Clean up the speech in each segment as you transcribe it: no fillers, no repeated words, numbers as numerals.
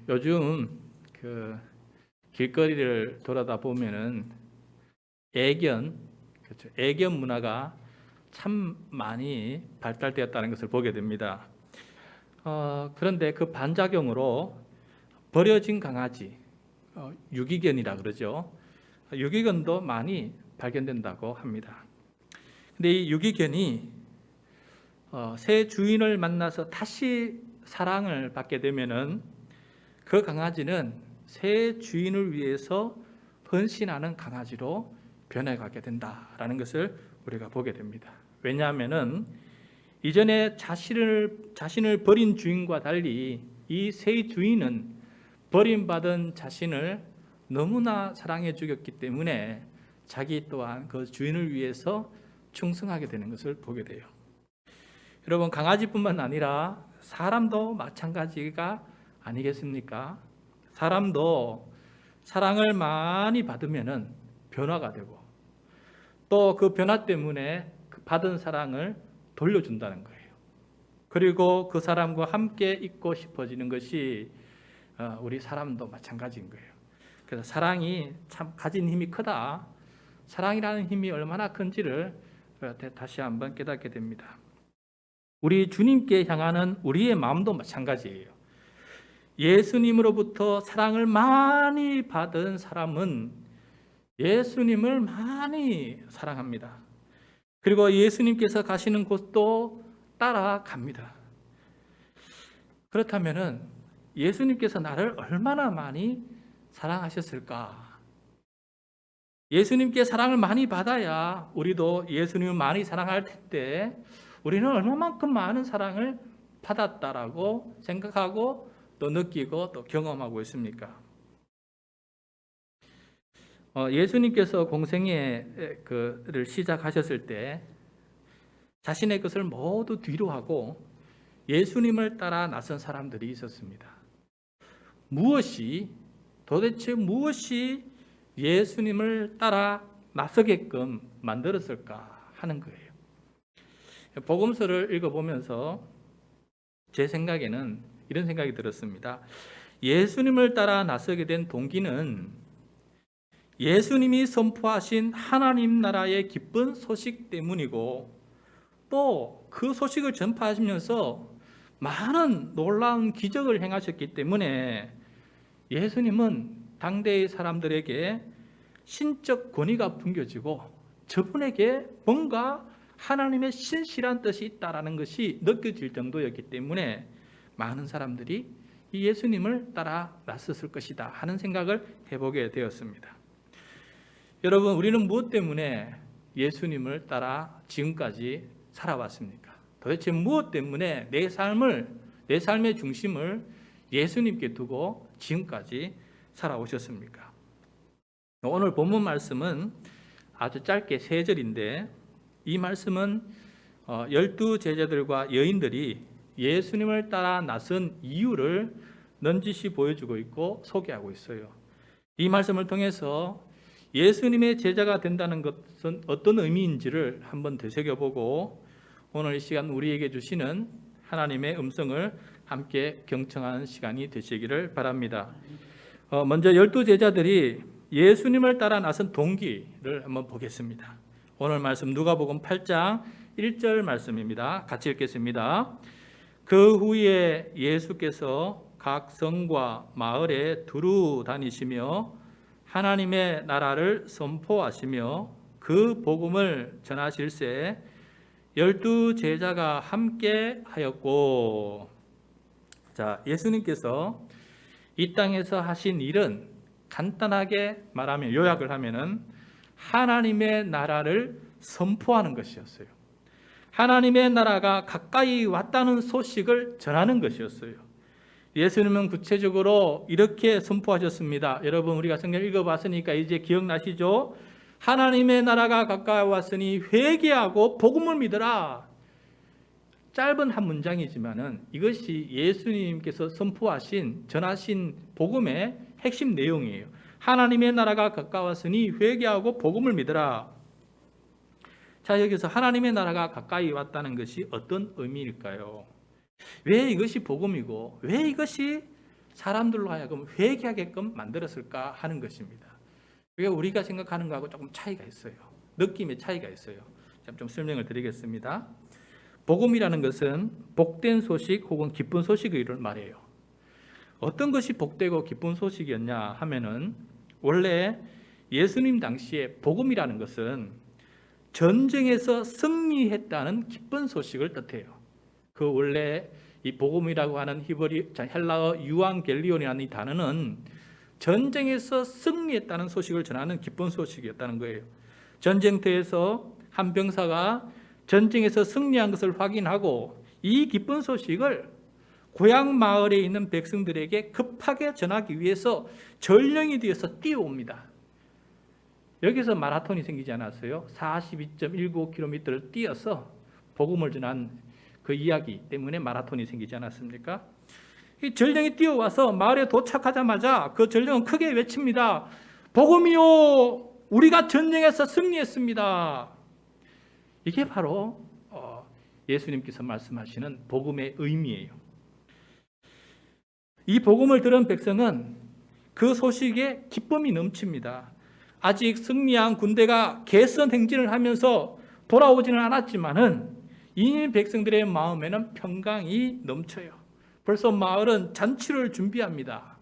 요즘 그 길거리를 돌아다 보면은 애견, 그렇죠. 애견 문화가 참 많이 발달되었다는 것을 보게 됩니다. 그런데 그 반작용으로 버려진 강아지, 유기견이라 그러죠. 유기견도 많이 발견된다고 합니다. 근데 이 유기견이 새 주인을 만나서 다시 사랑을 받게 되면은 그 강아지는 새 주인을 위해서 헌신하는 강아지로 변해가게 된다라는 것을 우리가 보게 됩니다. 왜냐하면은 이전에 자신을 버린 주인과 달리 이 새 주인은 버림받은 자신을 너무나 사랑해 주었기 때문에 자기 또한 그 주인을 위해서 충성하게 되는 것을 보게 돼요. 여러분, 강아지뿐만 아니라 사람도 마찬가지가 아니겠습니까? 사람도 사랑을 많이 받으면은 변화가 되고 또 그 변화 때문에 그 받은 사랑을 돌려준다는 거예요. 그리고 그 사람과 함께 있고 싶어지는 것이 우리 사람도 마찬가지인 거예요. 그래서 사랑이 참 가진 힘이 크다. 사랑이라는 힘이 얼마나 큰지를 다시 한번 깨닫게 됩니다. 우리 주님께 향하는 우리의 마음도 마찬가지예요. 예수님으로부터 사랑을 많이 받은 사람은 예수님을 많이 사랑합니다. 그리고 예수님께서 가시는 곳도 따라갑니다. 그렇다면은 예수님께서 나를 얼마나 많이 사랑하셨을까? 예수님께 사랑을 많이 받아야 우리도 예수님을 많이 사랑할 텐데 우리는 얼마만큼 많은 사랑을 받았다라고 생각하고 또 느끼고 또 경험하고 있습니까? 예수님께서 공생애를 시작하셨을 때 자신의 것을 모두 뒤로 하고 예수님을 따라 나선 사람들이 있었습니다. 도대체 무엇이 예수님을 따라 나서게끔 만들었을까 하는 거예요. 복음서를 읽어보면서 제 생각에는 이런 생각이 들었습니다. 예수님을 따라 나서게 된 동기는 예수님이 선포하신 하나님 나라의 기쁜 소식 때문이고 또 그 소식을 전파하시면서 많은 놀라운 기적을 행하셨기 때문에 예수님은 당대의 사람들에게 신적 권위가 풍겨지고 저분에게 뭔가 하나님의 신실한 뜻이 있다라는 것이 느껴질 정도였기 때문에 많은 사람들이 이 예수님을 따라 나섰을 것이다 하는 생각을 해보게 되었습니다. 여러분, 우리는 무엇 때문에 예수님을 따라 지금까지 살아왔습니까? 도대체 무엇 때문에 내 삶의 중심을 예수님께 두고 지금까지 살아오셨습니까? 오늘 본문 말씀은 아주 짧게 3절인데 이 말씀은 12 제자들과 여인들이 예수님을 따라 나선 이유를 넌지시 보여주고 있고 소개하고 있어요. 이 말씀을 통해서 예수님의 제자가 된다는 것은 어떤 의미인지를 한번 되새겨보고 오늘 이 시간 우리에게 주시는 하나님의 음성을 함께 경청하는 시간이 되시기를 바랍니다. 먼저 12 제자들이 예수님을 따라 나선 동기를 한번 보겠습니다. 오늘 말씀 누가복음 8장 1절 말씀입니다. 같이 읽겠습니다. 그 후에 예수께서 각 성과 마을에 두루 다니시며 하나님의 나라를 선포하시며 그 복음을 전하실새 12 제자가 함께 하였고. 자, 예수님께서 이 땅에서 하신 일은 간단하게 말하면 요약을 하면은 하나님의 나라를 선포하는 것이었어요. 하나님의 나라가 가까이 왔다는 소식을 전하는 것이었어요. 예수님은 구체적으로 이렇게 선포하셨습니다. 여러분, 우리가 성경 읽어봤으니까 이제 기억나시죠? 하나님의 나라가 가까이 왔으니 회개하고 복음을 믿으라. 짧은 한 문장이지만은 이것이 예수님께서 선포하신 전하신 복음의 핵심 내용이에요. 하나님의 나라가 가까웠으니 회개하고 복음을 믿으라. 자, 여기서 하나님의 나라가 가까이 왔다는 것이 어떤 의미일까요? 왜 이것이 복음이고 왜 이것이 사람들로 하여금 회개하게끔 만들었을까 하는 것입니다. 그게 우리가 생각하는 거하고 조금 차이가 있어요. 느낌의 차이가 있어요. 좀 설명을 드리겠습니다. 복음이라는 것은 복된 소식 혹은 기쁜 소식을 말해요. 어떤 것이 복되고 기쁜 소식이었냐 하면은 원래 예수님 당시에 복음이라는 것은 전쟁에서 승리했다는 기쁜 소식을 뜻해요. 그 원래 이 복음이라고 하는 헬라어 유앙겔리온이라는 이 단어는 전쟁에서 승리했다는 소식을 전하는 기쁜 소식이었다는 거예요. 전쟁터에서 한 병사가 전쟁에서 승리한 것을 확인하고 이 기쁜 소식을 고향 마을에 있는 백성들에게 급하게 전하기 위해서 전령이 되어서 뛰어옵니다. 여기서 마라톤이 생기지 않았어요. 42.195km를 뛰어서 복음을 전한 그 이야기 때문에 마라톤이 생기지 않았습니까? 이 전령이 뛰어와서 마을에 도착하자마자 그 전령은 크게 외칩니다. 복음이요, 우리가 전쟁에서 승리했습니다. 이게 바로 예수님께서 말씀하시는 복음의 의미예요. 이 복음을 들은 백성은 그 소식에 기쁨이 넘칩니다. 아직 승리한 군대가 개선 행진을 하면서 돌아오지는 않았지만은 이 백성들의 마음에는 평강이 넘쳐요. 벌써 마을은 잔치를 준비합니다.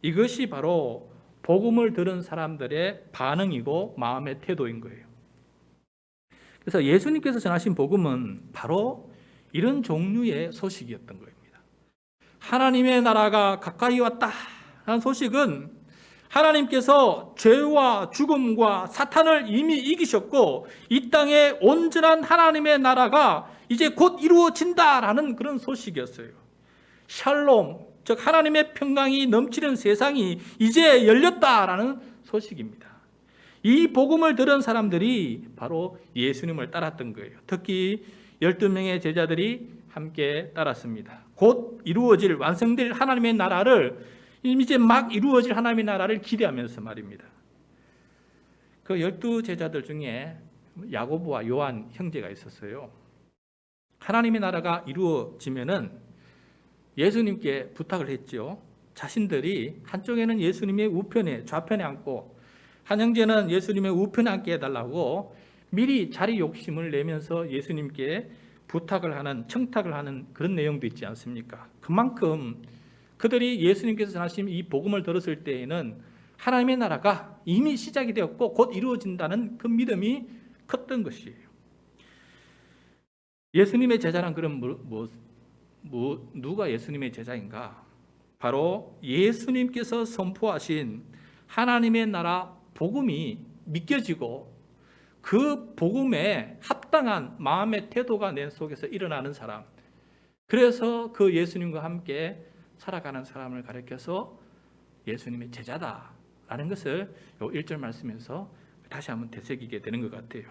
이것이 바로 복음을 들은 사람들의 반응이고 마음의 태도인 거예요. 그래서 예수님께서 전하신 복음은 바로 이런 종류의 소식이었던 겁니다. 하나님의 나라가 가까이 왔다 하는 소식은 하나님께서 죄와 죽음과 사탄을 이미 이기셨고 이 땅에 온전한 하나님의 나라가 이제 곧 이루어진다라는 그런 소식이었어요. 샬롬, 즉 하나님의 평강이 넘치는 세상이 이제 열렸다라는 소식입니다. 이 복음을 들은 사람들이 바로 예수님을 따랐던 거예요. 특히 12명의 제자들이 함께 따랐습니다. 곧 이루어질 완성될 하나님의 나라를 이제 막 이루어질 하나님의 나라를 기대하면서 말입니다. 그 12제자들 중에 야고보와 요한 형제가 있었어요. 하나님의 나라가 이루어지면은 예수님께 부탁을 했죠. 자신들이 한쪽에는 예수님의 우편에 좌편에 앉고 한 형제는 예수님의 우편에 앉게 해달라고 미리 자리 욕심을 내면서 예수님께 부탁을 하는, 청탁을 하는 그런 내용도 있지 않습니까? 그만큼 그들이 예수님께서 전하신 이 복음을 들었을 때에는 하나님의 나라가 이미 시작이 되었고 곧 이루어진다는 그 믿음이 컸던 것이에요. 예수님의 제자란 그럼 누가 예수님의 제자인가? 바로 예수님께서 선포하신 하나님의 나라 복음이 믿겨지고 그 복음에 합당한 마음의 태도가 내 속에서 일어나는 사람, 그래서 그 예수님과 함께 살아가는 사람을 가리켜서 예수님의 제자다라는 것을 이 1절 말씀에서 다시 한번 되새기게 되는 것 같아요.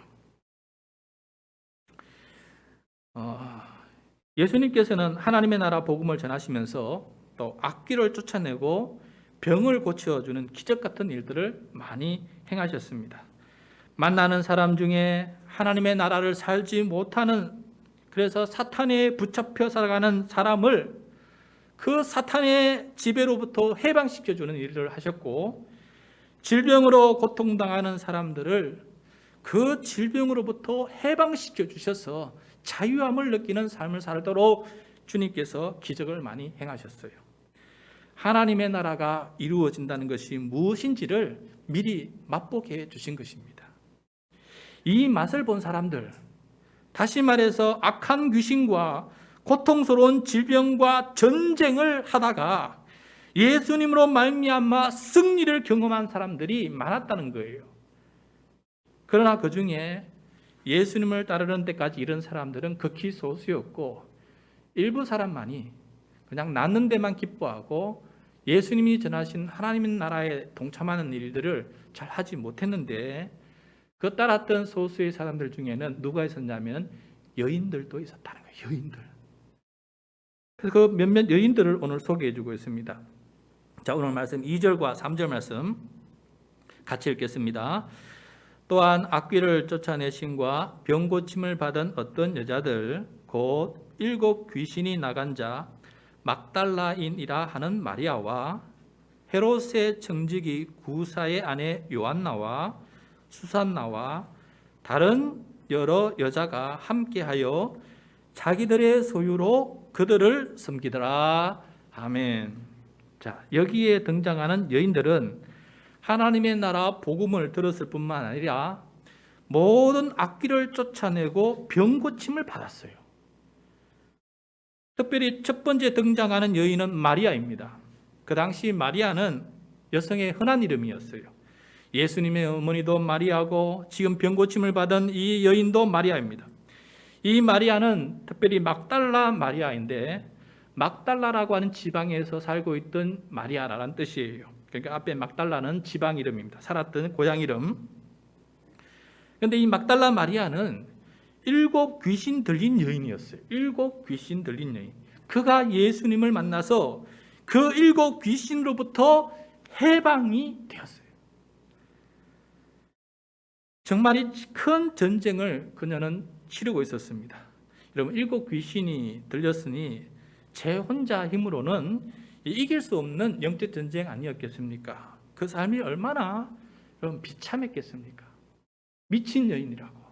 예수님께서는 하나님의 나라 복음을 전하시면서 또 악귀를 쫓아내고 병을 고쳐주는 기적 같은 일들을 많이 행하셨습니다. 만나는 사람 중에 하나님의 나라를 살지 못하는, 그래서 사탄에 붙잡혀 살아가는 사람을 그 사탄의 지배로부터 해방시켜주는 일을 하셨고, 질병으로 고통당하는 사람들을 그 질병으로부터 해방시켜 주셔서 자유함을 느끼는 삶을 살도록 주님께서 기적을 많이 행하셨어요. 하나님의 나라가 이루어진다는 것이 무엇인지를 미리 맛보게 해 주신 것입니다. 이 맛을 본 사람들, 다시 말해서 악한 귀신과 고통스러운 질병과 전쟁을 하다가 예수님으로 말미암아 승리를 경험한 사람들이 많았다는 거예요. 그러나 그 중에 예수님을 따르는 데까지 이른 사람들은 극히 소수였고, 일부 사람만이 그냥 낫는 데만 기뻐하고 예수님이 전하신 하나님의 나라에 동참하는 일들을 잘 하지 못했는데, 그 따랐던 소수의 사람들 중에는 누가 있었냐면 여인들도 있었다는 거예요. 여인들. 그래서 그 몇몇 여인들을 오늘 소개해주고 있습니다. 자, 오늘 말씀 2절과 3절 말씀 같이 읽겠습니다. 또한 악귀를 쫓아내심과 병고침을 받은 어떤 여자들 곧 7 귀신이 나간 자 막달라인이라 하는 마리아와 헤롯의 청지기 구사의 아내 요한나와 수산나와 다른 여러 여자가 함께하여 자기들의 소유로 그들을 섬기더라. 아멘. 자, 여기에 등장하는 여인들은 하나님의 나라 복음을 들었을 뿐만 아니라 모든 악귀를 쫓아내고 병 고침을 받았어요. 특별히 첫 번째 등장하는 여인은 마리아입니다. 그 당시 마리아는 여성의 흔한 이름이었어요. 예수님의 어머니도 마리아고 지금 병 고침을 받은 이 여인도 마리아입니다. 이 마리아는 특별히 막달라 마리아인데, 막달라라고 하는 지방에서 살고 있던 마리아라는 뜻이에요. 그러니까 앞에 막달라는 지방 이름입니다. 살았던 고향 이름. 그런데 이 막달라 마리아는 7 귀신 들린 여인이었어요. 7 귀신 들린 여인. 그가 예수님을 만나서 그 7 귀신으로부터 해방이 되었어요. 정말 큰 전쟁을 그녀는 치르고 있었습니다. 여러분, 7 귀신이 들렸으니 제 혼자 힘으로는 이길 수 없는 영적 전쟁 아니었겠습니까? 그 삶이 얼마나 여러분 비참했겠습니까? 미친 여인이라고.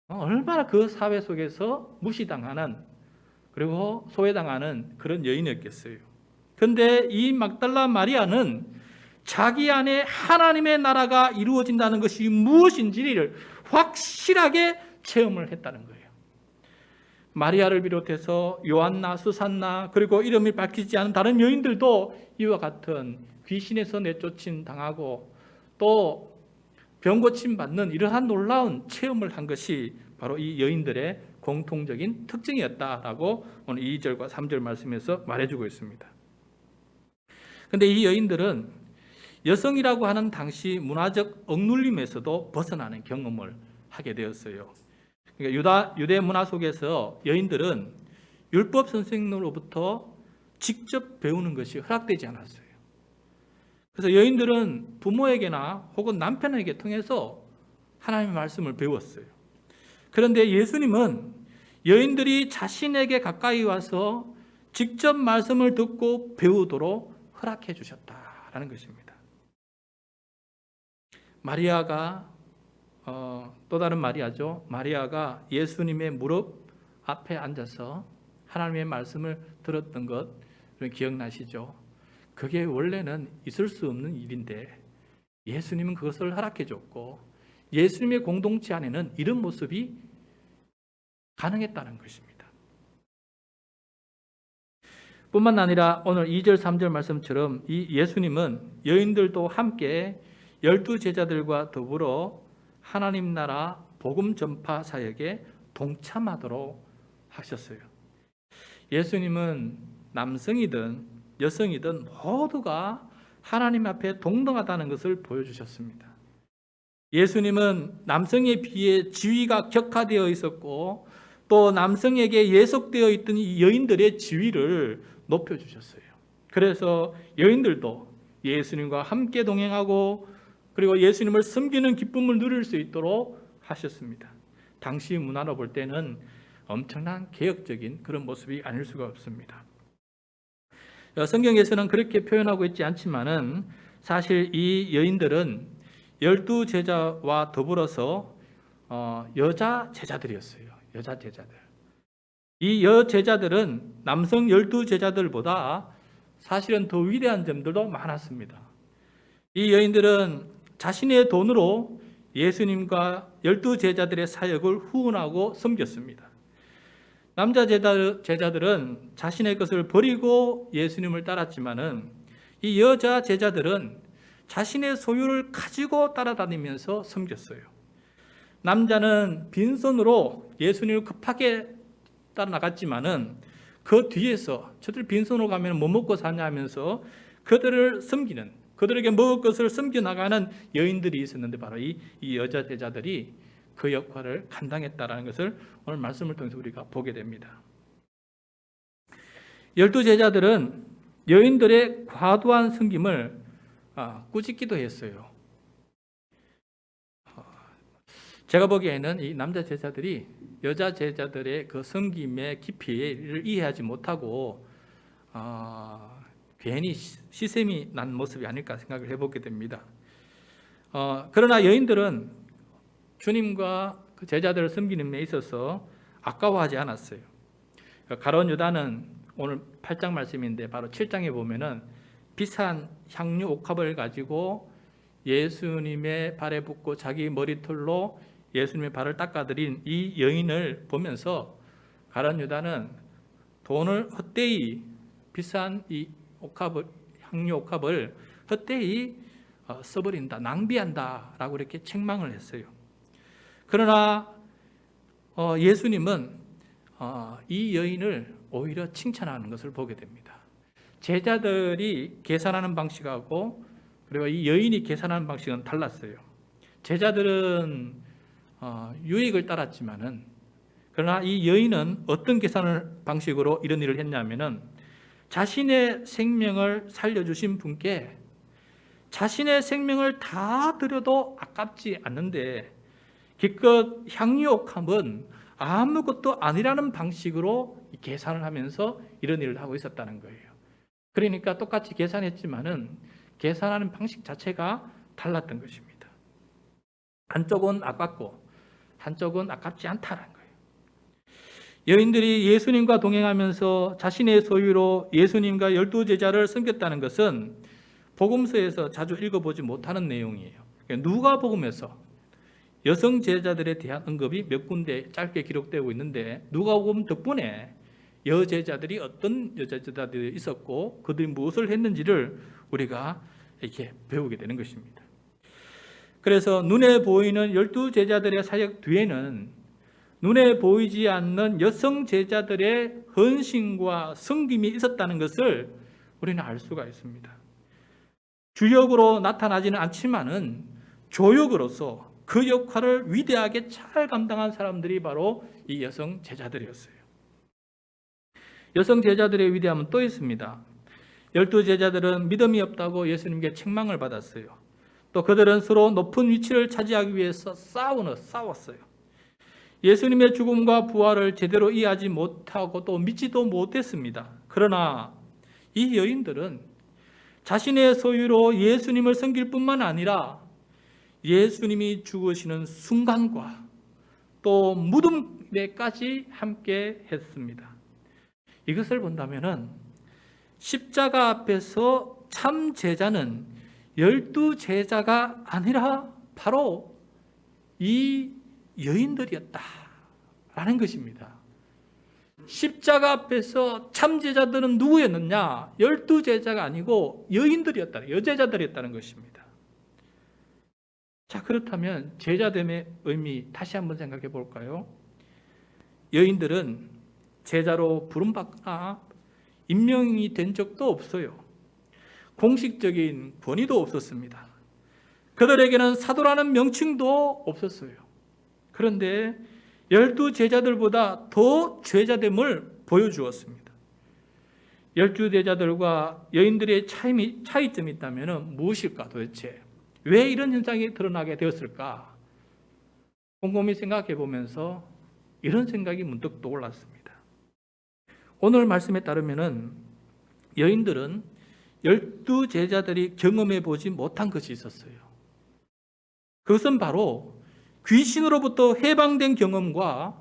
얼마나 그 사회 속에서 무시당하는, 그리고 소외당하는 그런 여인이었겠어요. 그런데 이 막달라 마리아는 자기 안에 하나님의 나라가 이루어진다는 것이 무엇인지를 확실하게 체험을 했다는 거예요. 마리아를 비롯해서 요한나, 수산나, 그리고 이름이 밝히지 않은 다른 여인들도 이와 같은 귀신에서 내쫓임 당하고 또 병고침 받는 이러한 놀라운 체험을 한 것이 바로 이 여인들의 공통적인 특징이었다라고 오늘 2절과 3절 말씀에서 말해주고 있습니다. 그런데 이 여인들은 여성이라고 하는 당시 문화적 억눌림에서도 벗어나는 경험을 하게 되었어요. 그러니까 유대 문화 속에서 여인들은 율법 선생님으로부터 직접 배우는 것이 허락되지 않았어요. 그래서 여인들은 부모에게나 혹은 남편에게 통해서 하나님의 말씀을 배웠어요. 그런데 예수님은 여인들이 자신에게 가까이 와서 직접 말씀을 듣고 배우도록 허락해 주셨다라는 것입니다. 마리아가 또 다른 마리아죠. 마리아가 예수님의 무릎 앞에 앉아서 하나님의 말씀을 들었던 것 기억나시죠? 그게 원래는 있을 수 없는 일인데 예수님은 그것을 허락해 줬고 예수님의 공동체 안에는 이런 모습이 가능했다는 것입니다. 뿐만 아니라 오늘 2절 3절 말씀처럼 이 예수님은 여인들도 함께 12 제자들과 더불어 하나님 나라 복음 전파 사역에 동참하도록 하셨어요. 예수님은 남성이든 여성이든 모두가 하나님 앞에 동등하다는 것을 보여주셨습니다. 예수님은 남성에 비해 지위가 격화되어 있었고 또 남성에게 예속되어 있던 이 여인들의 지위를 높여주셨어요. 그래서 여인들도 예수님과 함께 동행하고 그리고 예수님을 섬기는 기쁨을 누릴 수 있도록 하셨습니다. 당시 문화로 볼 때는 엄청난 개혁적인 그런 모습이 아닐 수가 없습니다. 성경에서는 그렇게 표현하고 있지 않지만은 사실 이 여인들은 12 제자와 더불어서 여자 제자들이었어요. 여자 제자들. 이 여제자들은 남성 12 제자들보다 사실은 더 위대한 점들도 많았습니다. 이 여인들은 자신의 돈으로 예수님과 12 제자들의 사역을 후원하고 섬겼습니다. 남자 제자들은 자신의 것을 버리고 예수님을 따랐지만은 이 여자 제자들은 자신의 소유를 가지고 따라다니면서 섬겼어요. 남자는 빈손으로 예수님을 급하게 따라 나갔지만은 그 뒤에서 저들 빈손으로 가면 뭐 먹고 사냐 하면서 그들을 섬기는, 그들에게 먹을 것을 섬겨 나가는 여인들이 있었는데 바로 이 여자 제자들이 그 역할을 감당했다라는 것을 오늘 말씀을 통해서 우리가 보게 됩니다. 12 제자들은 여인들의 과도한 섬김을 꾸짖기도 했어요. 제가 보기에는 이 남자 제자들이 여자 제자들의 그 섬김의 깊이를 이해하지 못하고 괜히 시샘이 난 모습이 아닐까 생각을 해보게 됩니다. 그러나 여인들은 주님과 그 제자들을 섬기는 데 있어서 아까워하지 않았어요. 가룟 유다는 오늘 8장 말씀인데 바로 7장에 보면은 비싼 향유 옥합을 가지고 예수님의 발에 붓고 자기 머리털로 예수님의 발을 닦아드린 이 여인을 보면서 가룟 유다는 돈을 헛되이 비싼 이 옥합을, 향유 옥합을 헛되이 써버린다, 낭비한다라고 이렇게 책망을 했어요. 그러나 예수님은 이 여인을 오히려 칭찬하는 것을 보게 됩니다. 제자들이 계산하는 방식하고 그리고 이 여인이 계산하는 방식은 달랐어요. 제자들은 유익을 따랐지만은 그러나 이 여인은 어떤 계산을 방식으로 이런 일을 했냐면은 자신의 생명을 살려주신 분께 자신의 생명을 다 드려도 아깝지 않는데 기껏 향유옥합은 아무것도 아니라는 방식으로 계산을 하면서 이런 일을 하고 있었다는 거예요. 그러니까 똑같이 계산했지만은 계산하는 방식 자체가 달랐던 것입니다. 한쪽은 아깝고 한쪽은 아깝지 않다는 거예요. 여인들이 예수님과 동행하면서 자신의 소유로 예수님과 12제자를 섬겼다는 것은 복음서에서 자주 읽어보지 못하는 내용이에요. 누가복음에서 여성 제자들에 대한 언급이 몇 군데 짧게 기록되고 있는데 누가복음 덕분에 여제자들이 어떤 여제자들이 있었고 그들이 무엇을 했는지를 우리가 이렇게 배우게 되는 것입니다. 그래서 눈에 보이는 12제자들의 사역 뒤에는 눈에 보이지 않는 여성 제자들의 헌신과 섬김이 있었다는 것을 우리는 알 수가 있습니다. 주역으로 나타나지는 않지만은 조역으로서 그 역할을 위대하게 잘 감당한 사람들이 바로 이 여성 제자들이었어요. 여성 제자들의 위대함은 또 있습니다. 12제자들은 믿음이 없다고 예수님께 책망을 받았어요. 또 그들은 서로 높은 위치를 차지하기 위해서 싸웠어요. 예수님의 죽음과 부활을 제대로 이해하지 못하고 또 믿지도 못했습니다. 그러나 이 여인들은 자신의 소유로 예수님을 섬길 뿐만 아니라 예수님이 죽으시는 순간과 또 무덤에까지 함께 했습니다. 이것을 본다면은 십자가 앞에서 참 제자는 12제자가 아니라 바로 이 여인들이었다라는 것입니다. 십자가 앞에서 참 제자들은 누구였느냐? 12제자가 아니고 여인들이었다, 여제자들이었다는 것입니다. 자, 그렇다면 제자됨의 의미 다시 한번 생각해 볼까요? 여인들은 제자로 부름받거나 임명이 된 적도 없어요. 공식적인 권위도 없었습니다. 그들에게는 사도라는 명칭도 없었어요. 그런데 12제자들보다 더 제자됨을 보여주었습니다. 12제자들과 여인들의 차이점이 있다면 무엇일까 도대체? 왜 이런 현상이 드러나게 되었을까? 곰곰이 생각해 보면서 이런 생각이 문득 떠올랐습니다. 오늘 말씀에 따르면 여인들은 12제자들이 경험해 보지 못한 것이 있었어요. 그것은 바로 귀신으로부터 해방된 경험과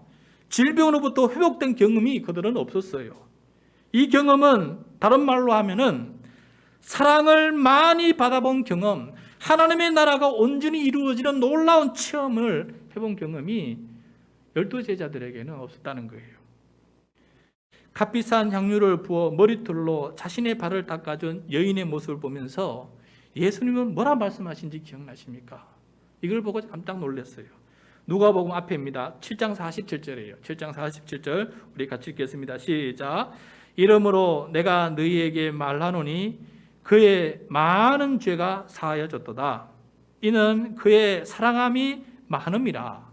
질병으로부터 회복된 경험이 그들은 없었어요. 이 경험은 다른 말로 하면은 사랑을 많이 받아본 경험, 하나님의 나라가 온전히 이루어지는 놀라운 체험을 해본 경험이 12제자들에게는 없었다는 거예요. 값비싼 향유를 부어 머리털로 자신의 발을 닦아준 여인의 모습을 보면서 예수님은 뭐라 말씀하신지 기억나십니까? 이걸 보고 깜짝 놀랐어요. 누가복음 앞에입니다. 7장 47절이에요. 7장 47절 우리 같이 읽겠습니다. 시작. 이러므로 내가 너희에게 말하노니 그의 많은 죄가 사하여졌도다. 이는 그의 사랑함이 많음이라.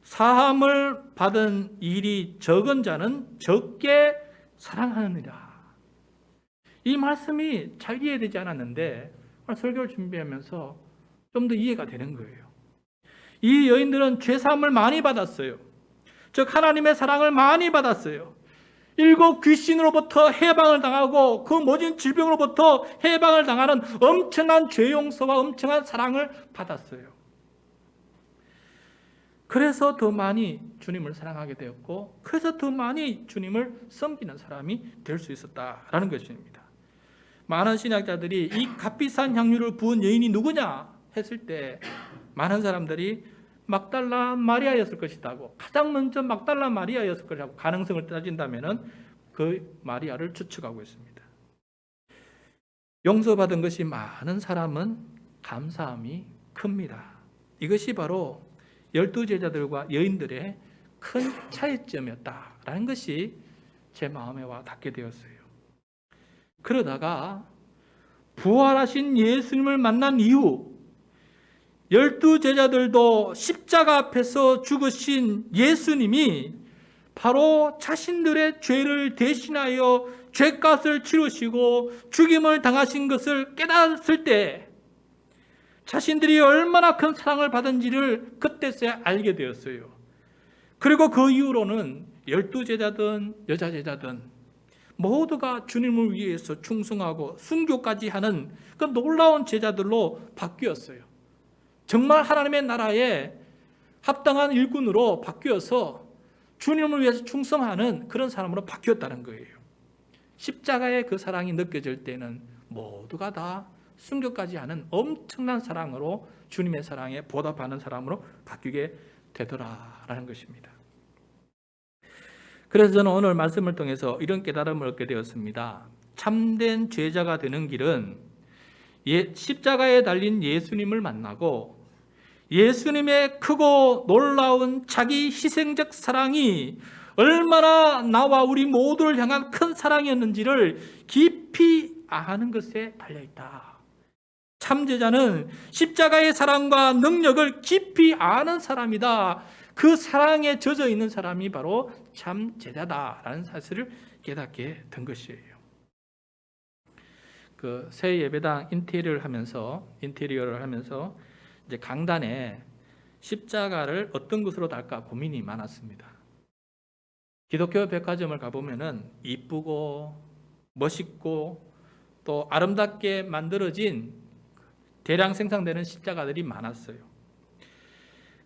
사함을 받은 일이 적은 자는 적게 사랑하느니라. 이 말씀이 잘 이해되지 않았는데 설교를 준비하면서 좀 더 이해가 되는 거예요. 이 여인들은 죄사함을 많이 받았어요. 즉 하나님의 사랑을 많이 받았어요. 7 귀신으로부터 해방을 당하고 그 모진 질병으로부터 해방을 당하는 엄청난 죄 용서와 엄청난 사랑을 받았어요. 그래서 더 많이 주님을 사랑하게 되었고, 그래서 더 많이 주님을 섬기는 사람이 될 수 있었다라는 것입니다. 많은 신학자들이 이 값비싼 향유를 부은 여인이 누구냐 했을 때 많은 사람들이 막달라 마리아였을 것이라고, 가장 먼저 막달라 마리아였을 것이라고 가능성을 따진다면 그 마리아를 추측하고 있습니다. 용서받은 것이 많은 사람은 감사함이 큽니다. 이것이 바로 12제자들과 여인들의 큰 차이점이었다라는 것이 제 마음에 와 닿게 되었어요. 그러다가 부활하신 예수님을 만난 이후 12제자들도 십자가 앞에서 죽으신 예수님이 바로 자신들의 죄를 대신하여 죄값을 치르시고 죽임을 당하신 것을 깨달았을 때 자신들이 얼마나 큰 사랑을 받은지를 그때서야 알게 되었어요. 그리고 그 이후로는 12제자든 여자 제자든 모두가 주님을 위해서 충성하고 순교까지 하는 그 놀라운 제자들로 바뀌었어요. 정말 하나님의 나라에 합당한 일꾼으로 바뀌어서 주님을 위해서 충성하는 그런 사람으로 바뀌었다는 거예요. 십자가의 그 사랑이 느껴질 때는 모두가 다 순교까지 하는 엄청난 사랑으로 주님의 사랑에 보답하는 사람으로 바뀌게 되더라라는 것입니다. 그래서 저는 오늘 말씀을 통해서 이런 깨달음을 얻게 되었습니다. 참된 제자가 되는 길은 십자가에 달린 예수님을 만나고 예수님의 크고 놀라운 자기 희생적 사랑이 얼마나 나와 우리 모두를 향한 큰 사랑이었는지를 깊이 아는 것에 달려있다. 참제자는 십자가의 사랑과 능력을 깊이 아는 사람이다. 그 사랑에 젖어 있는 사람이 바로 참제자다라는 사실을 깨닫게 된 것이에요. 그 새 예배당 인테리어를 하면서 이제 강단에 십자가를 어떤 것으로 달까 고민이 많았습니다. 기독교 백화점을 가보면은 이쁘고 멋있고 또 아름답게 만들어진 대량 생산되는 십자가들이 많았어요.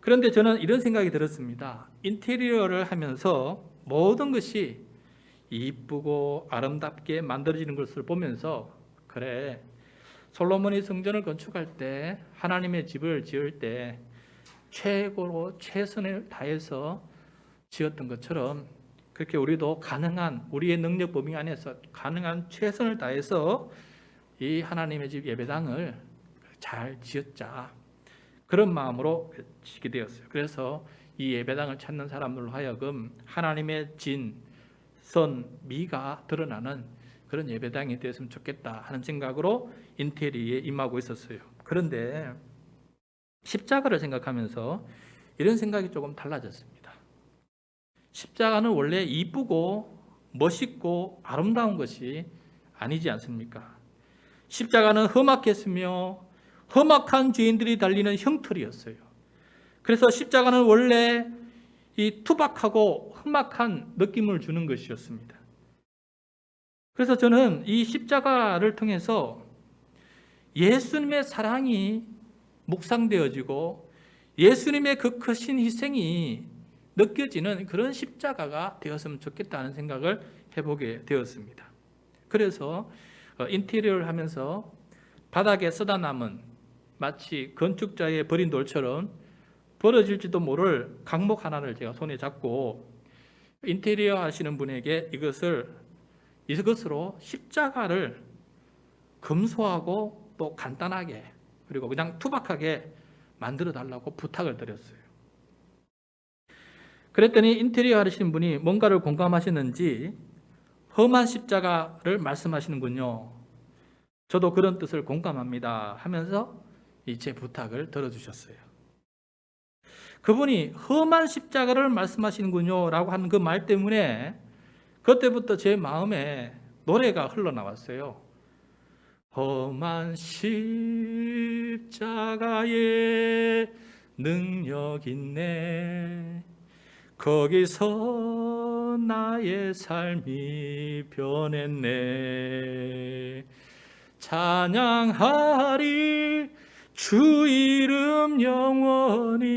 그런데 저는 이런 생각이 들었습니다. 인테리어를 하면서 모든 것이 이쁘고 아름답게 만들어지는 것을 보면서 그래, 솔로몬이 성전을 건축할 때 하나님의 집을 지을 때 최고로 최선을 다해서 지었던 것처럼 그렇게 우리도 가능한 우리의 능력 범위 안에서 가능한 최선을 다해서 이 하나님의 집 예배당을 잘 지었자, 그런 마음으로 지게 되었어요. 그래서 이 예배당을 찾는 사람들로 하여금 하나님의 진, 선, 미가 드러나는 그런 예배당이 되었으면 좋겠다 하는 생각으로 인테리어에 임하고 있었어요. 그런데 십자가를 생각하면서 이런 생각이 조금 달라졌습니다. 십자가는 원래 이쁘고 멋있고 아름다운 것이 아니지 않습니까? 십자가는 험악했으며 험악한 죄인들이 달리는 형틀이었어요. 그래서 십자가는 원래 이 투박하고 험악한 느낌을 주는 것이었습니다. 그래서 저는 이 십자가를 통해서 예수님의 사랑이 묵상되어지고 예수님의 그 크신 희생이 느껴지는 그런 십자가가 되었으면 좋겠다는 생각을 해보게 되었습니다. 그래서 인테리어를 하면서 바닥에 쏟아 남은 마치 건축자의 버린 돌처럼 벌어질지도 모를 강목 하나를 제가 손에 잡고 인테리어 하시는 분에게 이것으로 십자가를 검소하고 또 간단하게 그리고 그냥 투박하게 만들어 달라고 부탁을 드렸어요. 그랬더니 인테리어 하시는 분이 뭔가를 공감하시는지 험한 십자가를 말씀하시는군요. 저도 그런 뜻을 공감합니다 하면서 제 부탁을 들어주셨어요. 그분이 험한 십자가를 말씀하시는군요 라고 하는 그 말 때문에 그때부터 제 마음에 노래가 흘러나왔어요. 험한 십자가에 능력 있네. 거기서 나의 삶이 변했네. 찬양하리 주 이름 영원히.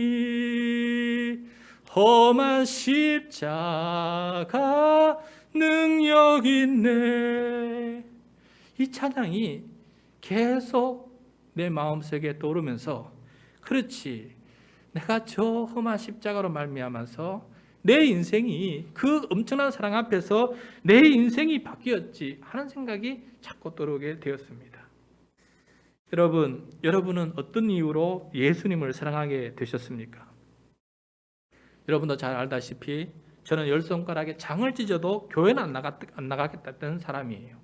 험한 십자가 능력 있네. 이 찬양이 계속 내 마음속에 떠오르면서, 그렇지, 내가 저 험한 십자가로 말미암아서 내 인생이, 그 엄청난 사랑 앞에서 내 인생이 바뀌었지 하는 생각이 자꾸 떠오르게 되었습니다. 여러분은 어떤 이유로 예수님을 사랑하게 되셨습니까? 여러분도 잘 알다시피 저는 10손가락에 장을 찢어도 교회는 안 나가겠다던 사람이에요.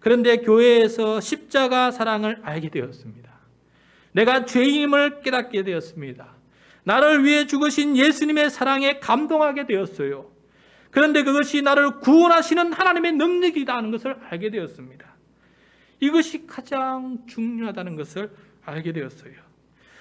그런데 교회에서 십자가 사랑을 알게 되었습니다. 내가 죄인임을 깨닫게 되었습니다. 나를 위해 죽으신 예수님의 사랑에 감동하게 되었어요. 그런데 그것이 나를 구원하시는 하나님의 능력이라는 것을 알게 되었습니다. 이것이 가장 중요하다는 것을 알게 되었어요.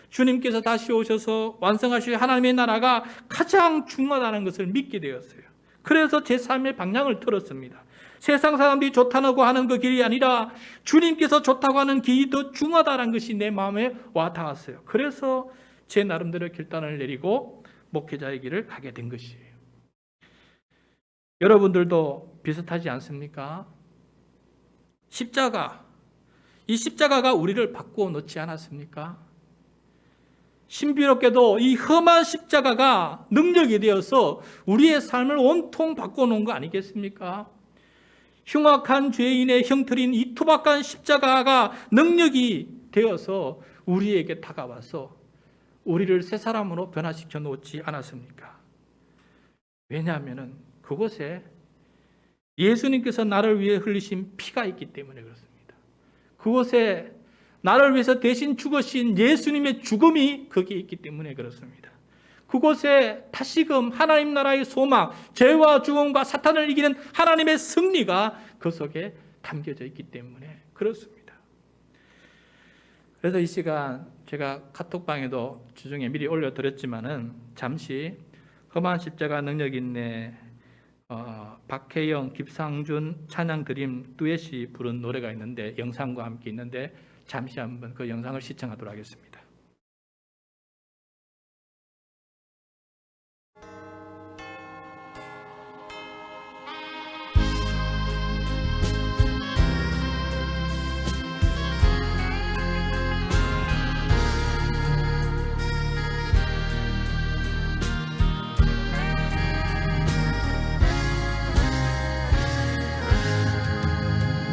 주님께서 다시 오셔서 완성하실 하나님의 나라가 가장 중요하다는 것을 믿게 되었어요. 그래서 제 삶의 방향을 틀었습니다. 세상 사람들이 좋다고 하는 그 길이 아니라 주님께서 좋다고 하는 길이 더 중요하다는 것이 내 마음에 와 닿았어요. 그래서 제 나름대로 결단을 내리고 목회자의 길을 가게 된 것이에요. 여러분들도 비슷하지 않습니까? 이 십자가가 우리를 바꾸어 놓지 않았습니까? 신비롭게도 이 험한 십자가가 능력이 되어서 우리의 삶을 온통 바꿔놓은 거 아니겠습니까? 흉악한 죄인의 형틀인 이 투박한 십자가가 능력이 되어서 우리에게 다가와서 우리를 새 사람으로 변화시켜 놓지 않았습니까? 왜냐하면 그곳에 예수님께서 나를 위해 흘리신 피가 있기 때문에 그렇습니다. 그곳에 나를 위해서 대신 죽으신 예수님의 죽음이 거기에 있기 때문에 그렇습니다. 그곳에 다시금 하나님 나라의 소망, 죄와 죽음과 사탄을 이기는 하나님의 승리가 그 속에 담겨져 있기 때문에 그렇습니다. 그래서 이 시간 제가 카톡방에도 주중에 미리 올려드렸지만은 잠시 험한 십자가 능력 있네, 박혜영, 김상준 찬양 드림 듀엣이 부른 노래가 있는데, 영상과 함께 있는데 잠시 한번 그 영상을 시청하도록 하겠습니다.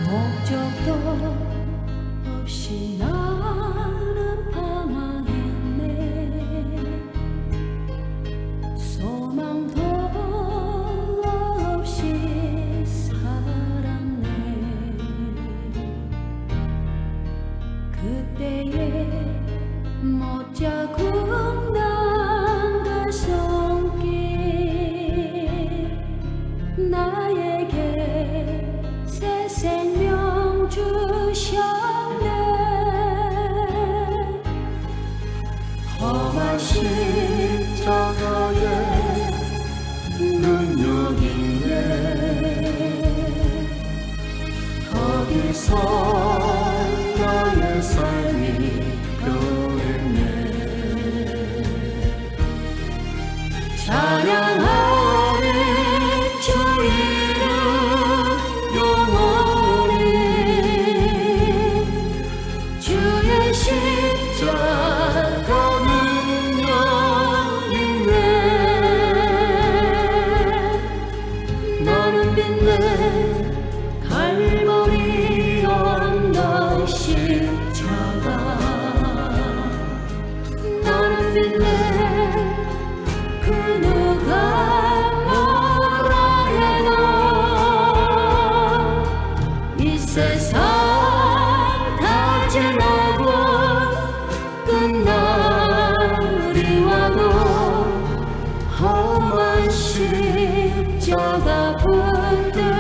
목적도 없이 나는 방황했네. 소망도 없이 살았네. 그때에 못자국 난 그 손길 나에게 새 생명 주셨네. 험한 십자가에 능력 있네. 거기서 나의 삶이 변했네. 찬양하리 주 이름 영원히. 주의 십자가 능력 있네. 나는 빛내 갈보리 언덕 십자가. 나는 빛내 그 누가 뭐라 해도 이 세상 다 지나고 끝나리와도 험한 십자가 붙들겠네.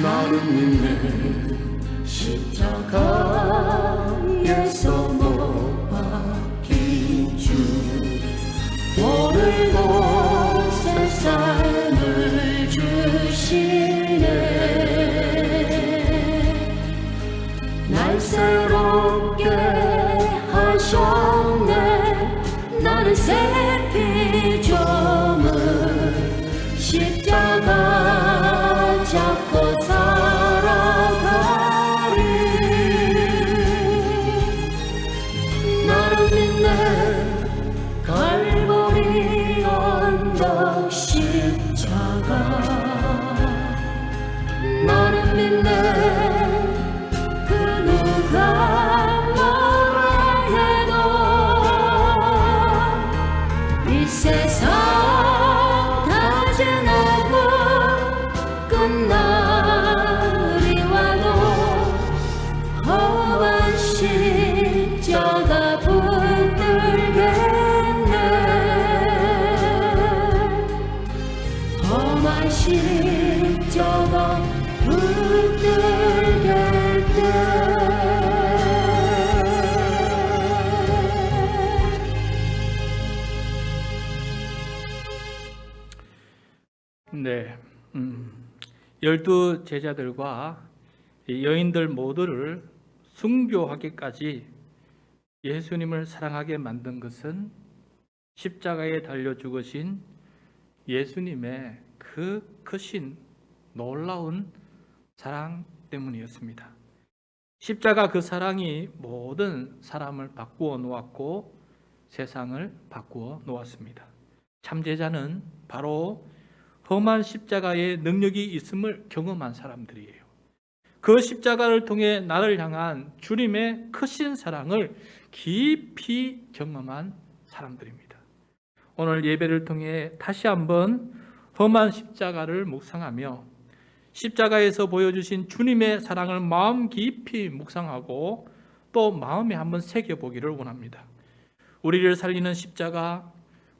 나는 믿네 십자가에서 못 박힌 주 오늘도 새 삶을 주시네 날 새롭게 하셨네 나는 새 피조물 십자가 잡고 살아가리 나는 믿네 갈보리 언덕 십자가 나는 믿네 그 누가 뭐라 해도 이 세상 다 지나고 끝날이와도 험한 십자가 붙들겠네 험한 십자가 네, 12 제자들과 이 여인들 모두를 순교하기까지 예수님을 사랑하게 만든 것은 십자가에 달려 죽으신 예수님의 그 크신 놀라운 사랑 때문이었습니다. 십자가 그 사랑이 모든 사람을 바꾸어 놓았고 세상을 바꾸어 놓았습니다. 참제자는 바로 험한 십자가의 능력이 있음을 경험한 사람들이에요. 그 십자가를 통해 나를 향한 주님의 크신 사랑을 깊이 경험한 사람들입니다. 오늘 예배를 통해 다시 한번 험한 십자가를 묵상하며 십자가에서 보여주신 주님의 사랑을 마음 깊이 묵상하고 또 마음에 한번 새겨보기를 원합니다. 우리를 살리는 십자가,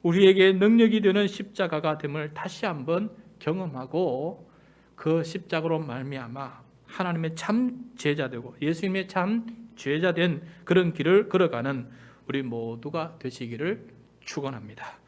우리에게 능력이 되는 십자가가 됨을 다시 한번 경험하고 그 십자가로 말미암아 하나님의 참 제자되고 예수님의 참 제자된 그런 길을 걸어가는 우리 모두가 되시기를 축원합니다.